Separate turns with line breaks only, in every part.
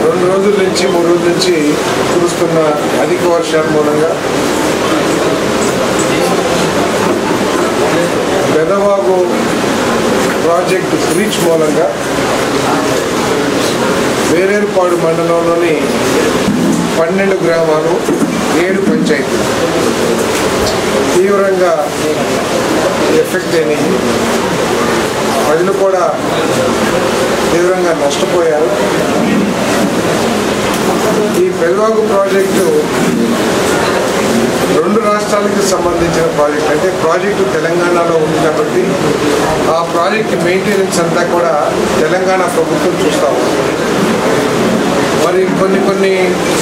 2 రోజుల నుంచి 3 రోజుల నుంచి కురుస్తున్న అధిక వర్షాల మూలంగా పెదవాగు ప్రాజెక్టు బ్రీచ్ మూలంగా వేరేరుపాడు మండలంలోని 12 గ్రామాలు 7 పంచాయతీలు తీవ్రంగా ఎఫెక్ట్ అయినాయి. ప్రజలు కూడా తీవ్రంగా నష్టపోయారు. ఈ పెదవాగు ప్రాజెక్టు 2 రాష్ట్రాలకు సంబంధించిన ప్రాజెక్ట్. అంటే ప్రాజెక్టు తెలంగాణలో ఉంది కాబట్టి ఆ ప్రాజెక్టు మెయింటెనెన్స్ అంతా కూడా తెలంగాణ ప్రభుత్వం చూస్తూ ఉంది. మరి కొన్ని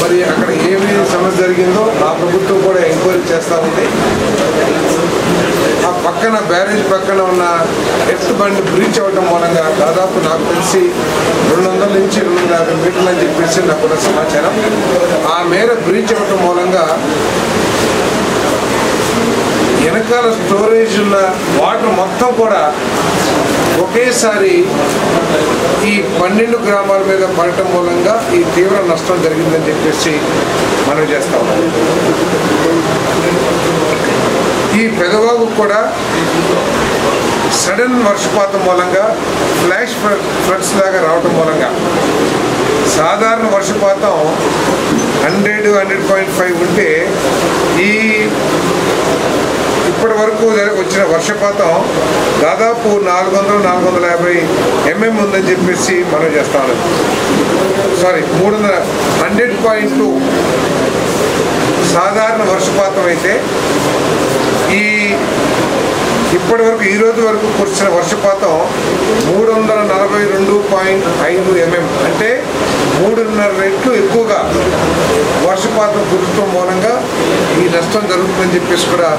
మరి అక్కడ ఏమి సమస్య జరిగిందో ఆ ప్రభుత్వం కూడా ఎంక్వైరీ చేస్తూ ఉంది. ఆ పక్కన బ్యారేజ్ పక్కన ఉన్న ఎర్త్ బండ్ బ్రీచ్ అవ్వడం మూలంగా దాదాపు నాకు తెలిసి 200 నుంచి 250 మీటర్లు అని చెప్పేసి నాకున్న సమాచారం. ఆ మేర బ్రీచ్ అవ్వడం మూలంగా వెనకాల స్టోరేజ్ ఉన్న వాటర్ మొత్తం కూడా ఒకేసారి ఈ 12 గ్రామాల మీద పడటం మూలంగా ఈ తీవ్ర నష్టం జరిగిందని చెప్పేసి మనం చేస్తా ఉన్నాం. ఈ పెదవాగు కూడా సడన్ వర్షపాతం మూలంగా ఫ్లాష్ ఫ్లడ్స్ లాగా రావటం మూలంగా సాధారణ వర్షపాతం 100-100.5 ఉంటే ఇప్పటి వరకు వచ్చిన వర్షపాతం దాదాపు 400-450 mm ఉందని చెప్పేసి మనం చేస్తా ఉన్నాం. 100.2 సాధారణ వర్షపాతం అయితే ఇప్పటి వరకు ఈ రోజు వరకు కురిసిన వర్షపాతం 342.5 mm అంటే 3.5 రెట్లు ఎక్కువగా వర్షపాతం కురవడం మూలంగా ఈ నష్టం జరుగుతుందని చెప్పేసి కూడా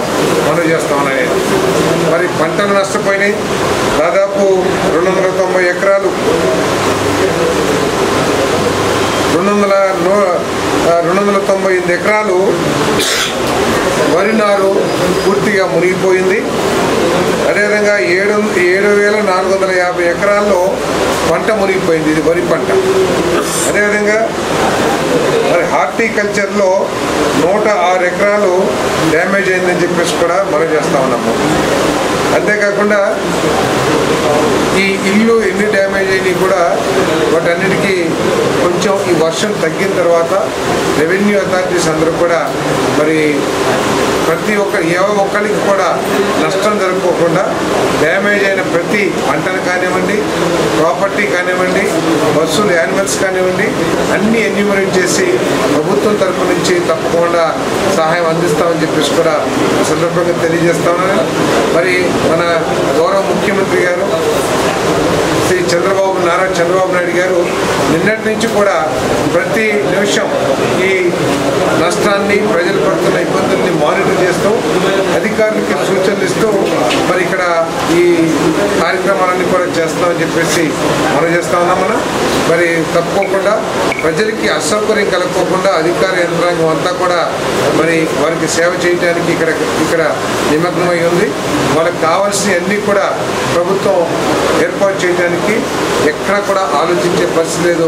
మనం చేస్తా ఉన్నాయి. మరి పంటలు నష్టపోయినాయి. దాదాపు 290 ఎకరాలు 298 ఎకరాలు వరి నారు పూర్తిగా మునిగిపోయింది. అదేవిధంగా 7,450 ఎకరాల్లో పంట మునిగిపోయింది. ఇది వరి పంట. అదేవిధంగా మరి హార్టికల్చర్లో 106 ఎకరాలు డ్యామేజ్ అయిందని చెప్పేసి కూడా మనం చేస్తూ ఉన్నాము. అంతేకాకుండా ఈ ఇల్లు ఎన్ని డ్యామేజ్ అయినాయి కూడా వాటన్నిటికీ కొంచెం ఈ వర్షం తగ్గిన తర్వాత రెవెన్యూ అథారిటీస్ అందరూ కూడా మరి ప్రతి ఒక్కరికి కూడా నష్టం జరగకుండా డ్యామేజ్ అయిన ప్రతి పంటను కానివ్వండి, ప్రాపర్టీ కానివ్వండి, బస్సులు యానిమల్స్ కానివ్వండి అన్నీ ఎన్యూమరేట్ చేసి ప్రభుత్వం తరఫు నుంచి తప్పకుండా సహాయం అందిస్తామని చెప్పేసి కూడా సందర్భంగా తెలియజేస్తా ఉన్నాను. మరి మన గౌరవ ముఖ్యమంత్రి గారు శ్రీ నారా చంద్రబాబు నాయుడు గారు నిన్నటి నుంచి కూడా ప్రతి నిమిషం ఈ నష్టాన్ని ప్రజలు పడుతున్న ఇబ్బందుల్ని మానిటర్ చేస్తూ అధికారులకి సూచనలు ఇస్తూ మరి ఇక్కడ ఈ కార్యక్రమాలన్నీ కూడా చేస్తామని చెప్పేసి మనం చేస్తా ఉన్నాం. మరి తప్పకుండా ప్రజలకి అసౌకర్యం కలగకోకుండా అధికార యంత్రాంగం అంతా కూడా మరి వారికి సేవ చేయడానికి ఇక్కడ నిమగ్నమై ఉంది. వాళ్ళకి కావాల్సిన అన్నీ కూడా ప్రభుత్వం ఏర్పాటు చేయడానికి ఎక్కడ కూడా ఆలోచించే పరిస్థితి లేదు.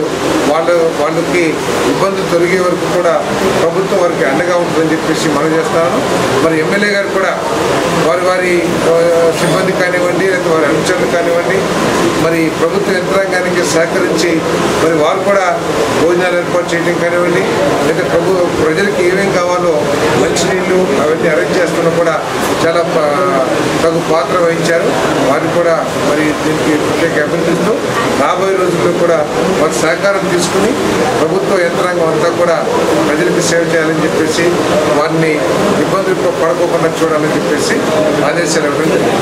వాళ్ళకి ఇబ్బందులు తొలగే వరకు కూడా ప్రభుత్వం వారికి అండగా ఉంటుందని చెప్పేసి మనం చేస్తాను. మరి ఎమ్మెల్యే గారు కూడా వారి సిబ్బంది కానివ్వండి, లేదా వారి అనుచరులు కానివ్వండి, మరి ప్రభుత్వ యంత్రాంగానికి సహకరించి మరి వారు కూడా భోజనాలు ఏర్పాటు చేయడం కానివ్వండి, లేదా ప్రజలకు ఏమేమి కావాలో మంచినీళ్ళు అవన్నీ అరేంజ్ చేస్తున్నా కూడా చాలా తగు పాత్ర వహించారు. వారిని కూడా మరి దీనికి ప్రత్యేక అభినందిస్తూ రాబోయే రోజుల్లో కూడా వారి సహకారం తీసుకుని ప్రభుత్వ యంత్రాంగం అంతా కూడా ప్రజలకు సేవ చేయాలని చెప్పేసి వారిని ఇబ్బందులు పడుకోకుండా చూడాలని చెప్పేసి ఆదేశాలు ఇవ్వడం జరిగింది.